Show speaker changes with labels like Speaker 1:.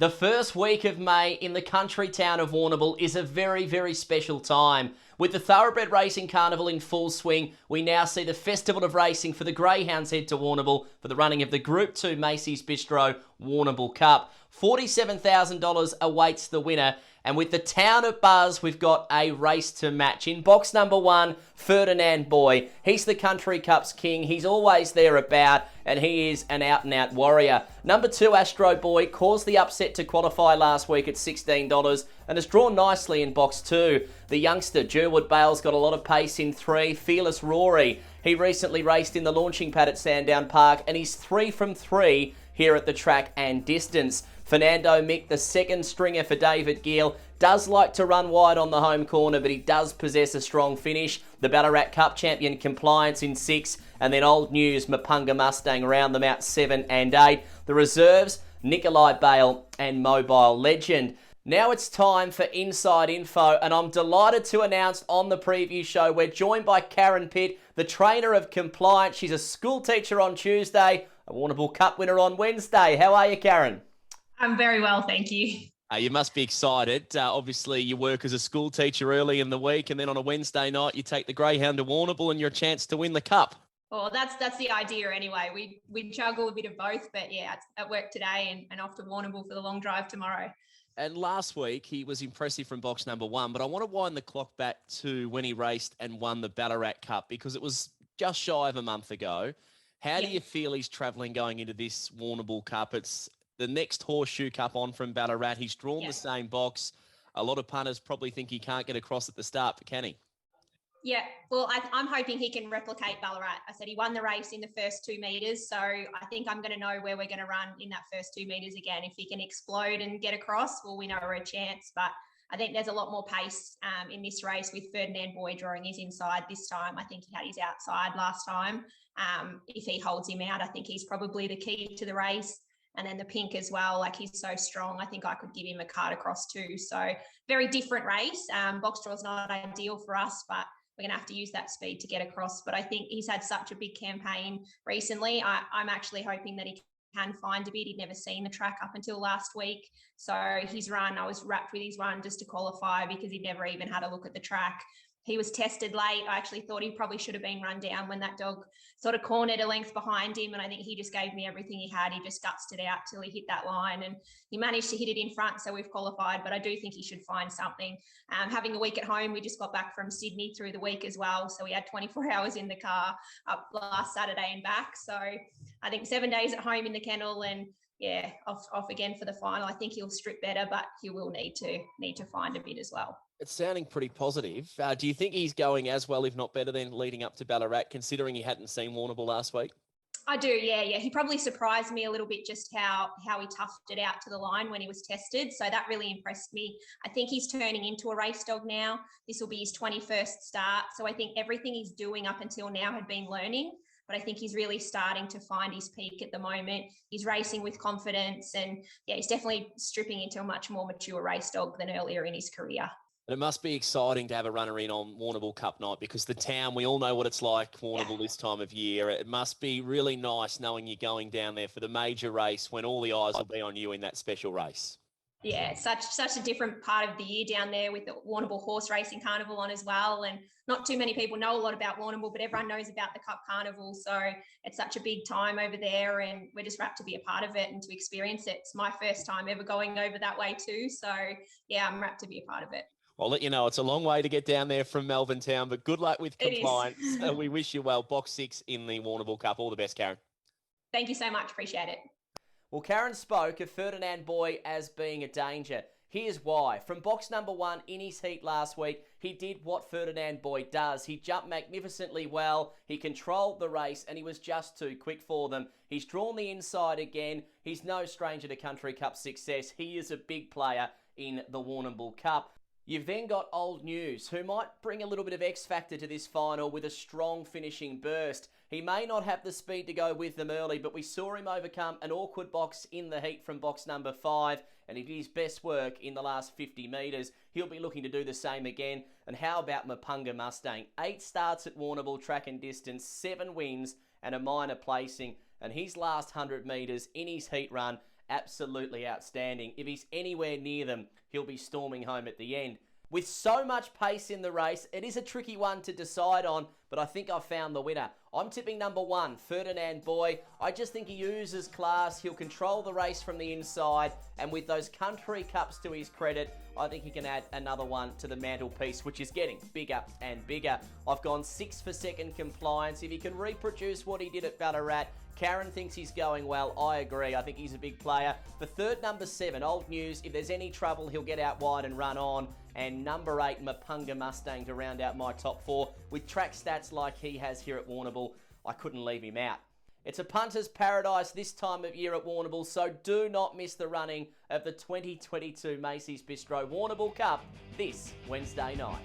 Speaker 1: The first week of May in the country town of Warrnambool is a very, very special time. With the Thoroughbred Racing Carnival in full swing, we now see the Festival of Racing for the Greyhounds head to Warrnambool for the running of the Group 2 Macey's Bistro Warrnambool Cup. $47,000 awaits the winner. And with the town of buzz, we've got a race to match. In box number 1, Ferdinand Boy. He's the Country Cup's king. He's always there about, and he is an out-and-out warrior. Number 2, Astro Boy, caused the upset to qualify last week at $16 and has drawn nicely in box 2. The youngster, Jerwood Bale's got a lot of pace in 3, Fearless Rory. He recently raced in the launching pad at Sandown Park, and he's 3 from 3 here at the track and distance. Fernando Mick, the second stringer for David Gill, does like to run wide on the home corner, but he does possess a strong finish. The Ballarat Cup champion, Compliance, in 6, and then Old News, Mapunga Mustang round them out 7 and 8. The reserves, Nikolai Bale and Mobile Legend. Now it's time for Inside Info, and I'm delighted to announce on the preview show we're joined by Karen Pitt, the trainer of Compliance. She's a school teacher on Tuesday, a Warrnambool Cup winner on Wednesday. How are you, Karen?
Speaker 2: I'm very well, thank you.
Speaker 1: You must be excited. Obviously, you work as a school teacher early in the week, and then on a Wednesday night, you take the Greyhound to Warrnambool and your chance to win the Cup.
Speaker 2: Well, that's the idea anyway. We juggle a bit of both, but yeah, it's at work today and off to Warrnambool for the long drive tomorrow.
Speaker 1: And last week, he was impressive from box number 1, but I want to wind the clock back to when he raced and won the Ballarat Cup, because it was just shy of a month ago. How do you feel he's travelling going into this Warrnambool Cup? It's the next Horseshoe Cup on from Ballarat. He's drawn the same box. A lot of punters probably think he can't get across at the start, but can he?
Speaker 2: Yeah, well, I'm hoping he can replicate Ballarat. I said he won the race in the first 2 metres, so I think I'm going to know where we're going to run in that first 2 metres again. If he can explode and get across, well, we know we're a chance, but I think there's a lot more pace in this race with Ferdinand Boy drawing his inside this time. I think he had his outside last time. If he holds him out, I think he's probably the key to the race. And then the Pink as well, like he's so strong. I think I could give him a card across too. So very different race. Box draw is not ideal for us, but we're going to have to use that speed to get across. But I think he's had such a big campaign recently. I'm actually hoping that he can find a bit. He'd never seen the track up until last week. So his run, I was wrapped with his run just to qualify because he'd never even had a look at the track. He was tested late. I actually thought he probably should have been run down when that dog sort of cornered a length behind him. And I think he just gave me everything he had. He just gutsed it out till he hit that line. And he managed to hit it in front, so we've qualified. But I do think he should find something. Having a week at home, we just got back from Sydney through the week as well. So we had 24 hours in the car up last Saturday and back. So I think 7 days at home in the kennel and, yeah, off again for the final. I think he'll strip better, but he will need to find a bit as well.
Speaker 1: It's sounding pretty positive. Do you think he's going as well, if not better, than leading up to Ballarat, considering he hadn't seen Warrnambool last week?
Speaker 2: I do, yeah. He probably surprised me a little bit just how he toughed it out to the line when he was tested. So that really impressed me. I think he's turning into a race dog now. This will be his 21st start. So I think everything he's doing up until now had been learning. But I think he's really starting to find his peak at the moment. He's racing with confidence and, yeah, he's definitely stripping into a much more mature race dog than earlier in his career.
Speaker 1: And it must be exciting to have a runner in on Warrnambool Cup night, because the town, we all know what it's like, Warrnambool this time of year. It must be really nice knowing you're going down there for the major race when all the eyes will be on you in that special race.
Speaker 2: Yeah, such a different part of the year down there with the Warrnambool Horse Racing Carnival on as well. And not too many people know a lot about Warrnambool, but everyone knows about the Cup Carnival. So it's such a big time over there and we're just wrapped to be a part of it and to experience it. It's my first time ever going over that way too. So yeah, I'm wrapped to be a part of it.
Speaker 1: I'll let you know it's a long way to get down there from Melbourne town, but good luck with Compliance. We wish you well. Box 6 in the Warrnambool Cup. All the best, Karen.
Speaker 2: Thank you so much. Appreciate it.
Speaker 1: Well, Karen spoke of Ferdinand Boy as being a danger. Here's why. From box number 1 in his heat last week, he did what Ferdinand Boy does. He jumped magnificently well, he controlled the race, and he was just too quick for them. He's drawn the inside again. He's no stranger to Country Cup success. He is a big player in the Warrnambool Cup. You've then got Old News, who might bring a little bit of X factor to this final with a strong finishing burst. He may not have the speed to go with them early, but we saw him overcome an awkward box in the heat from box number 5, and he did his best work in the last 50 metres. He'll be looking to do the same again. And how about Mapunga Mustang? 8 starts at Warrnambool track and distance, 7 wins and a minor placing, and his last 100 metres in his heat run absolutely outstanding. If he's anywhere near them, he'll be storming home at the end. With so much pace in the race, it is a tricky one to decide on, but I think I've found the winner. I'm tipping number 1, Ferdinand Boy. I just think he oozes class. He'll control the race from the inside, and with those country cups to his credit, I think he can add another one to the mantelpiece, which is getting bigger and bigger. I've gone 6 for second compliance. If he can reproduce what he did at Ballarat, Karen thinks he's going well. I agree. I think he's a big player. For third, number 7, Old News. If there's any trouble, he'll get out wide and run on. And number 8, Mapunga Mustang to round out my top 4. With track stats like he has here at Warrnambool, I couldn't leave him out. It's a punter's paradise this time of year at Warrnambool, so do not miss the running of the 2022 Macey's Bistro Warrnambool Cup this Wednesday night.